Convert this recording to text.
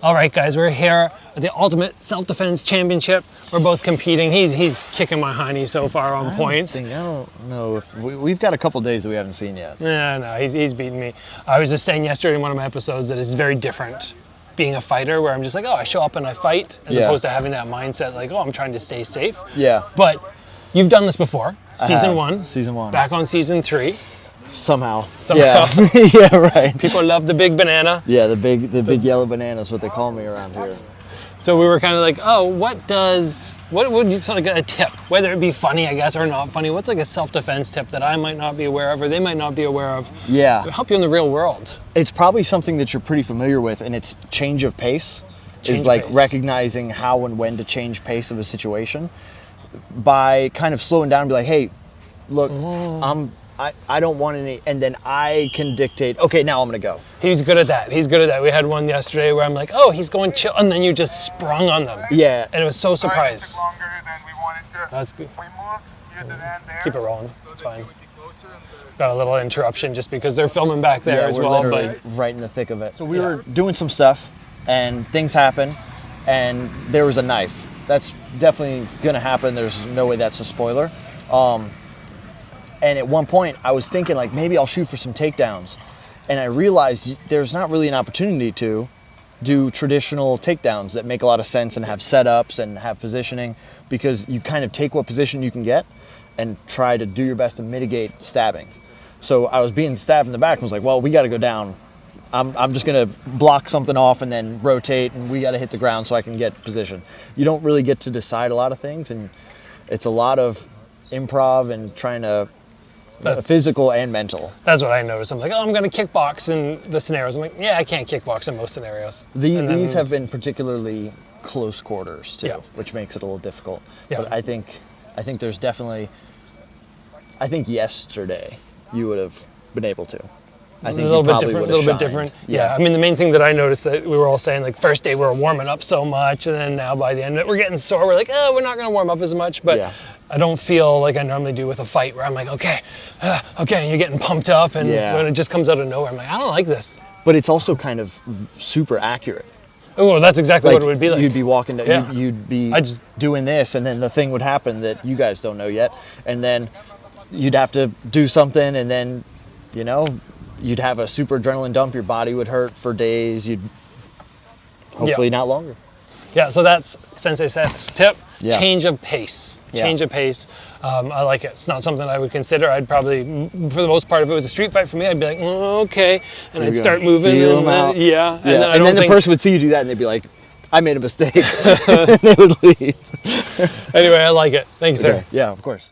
All right, guys, we're here at the Ultimate Self-Defense Championship. We're both competing. He's kicking my hiney so far on points. I don't know if we've got a couple days that we haven't seen yet. No, he's beating me. I was just saying yesterday in one of my episodes that it's very different being a fighter, where I'm just like, oh, I show up and I fight, as opposed to having that mindset like, oh, I'm trying to stay safe. Yeah. But you've done this before. Season one. Season 1. Back on season 3. Somehow. Yeah. Yeah, right. People love the big banana. Yeah, the big yellow banana is what they call me around here. So we were kind of like, oh, what would you sort of get a tip, whether it be funny, I guess, or not funny? What's like a self-defense tip that I might not be aware of, or they might not be aware of? Yeah. It'll help you in the real world. It's probably something that you're pretty familiar with, and it's change of pace. Is like recognizing how and when to change pace of a situation by kind of slowing down and be like, hey, look, I don't want any, and then I can dictate, okay, now I'm going to go. He's good at that. We had one yesterday where I'm like, oh, he's going chill, and then you just sprung on them. Yeah. And it was so surprised. Longer than we wanted to. That's good. We moved near the end there. Keep it rolling. It's fine. Got a little interruption just because they're filming back there as well. But right in the thick of it. So we were doing some stuff, and things happen, and there was a knife. That's definitely going to happen. There's no way that's a spoiler. And at one point, I was thinking, like, maybe I'll shoot for some takedowns. And I realized there's not really an opportunity to do traditional takedowns that make a lot of sense and have setups and have positioning, because you kind of take what position you can get and try to do your best to mitigate stabbing. So I was being stabbed in the back and was like, well, we got to go down. I'm just going to block something off and then rotate, and we got to hit the ground so I can get position. You don't really get to decide a lot of things, and it's a lot of improv and trying to physical and mental. That's what I noticed. I'm like, oh, I'm going to kickbox in the scenarios. I'm like, yeah, I can't kickbox in most scenarios. These have been particularly close quarters too, which makes it a little difficult. Yeah. But I think there's definitely, I think yesterday you would have been able to. I think a little bit different. Yeah. I mean, the main thing that I noticed that we were all saying, like, first day we were warming up so much, and then now by the end of it, we're getting sore. We're like, oh, we're not going to warm up as much. But I don't feel like I normally do with a fight, where I'm like, okay, and you're getting pumped up, and when it just comes out of nowhere, I'm like, I don't like this. But it's also kind of super accurate. Oh, that's exactly what it would be like. You'd be walking down, you'd be doing this, and then the thing would happen that you guys don't know yet, and then you'd have to do something, and then, you know, you'd have a super adrenaline dump. Your body would hurt for days. You'd hopefully not longer. Yeah, so that's Sensei Seth's tip. Yeah. Change of pace. Change of pace. I like it. It's not something I would consider. I'd probably, for the most part, if it was a street fight for me, I'd be like, okay, and I'd start moving. Feel them out. And then the person would see you do that, and they'd be like, I made a mistake. And they would leave. Anyway, I like it. Thanks, sir. Yeah, of course.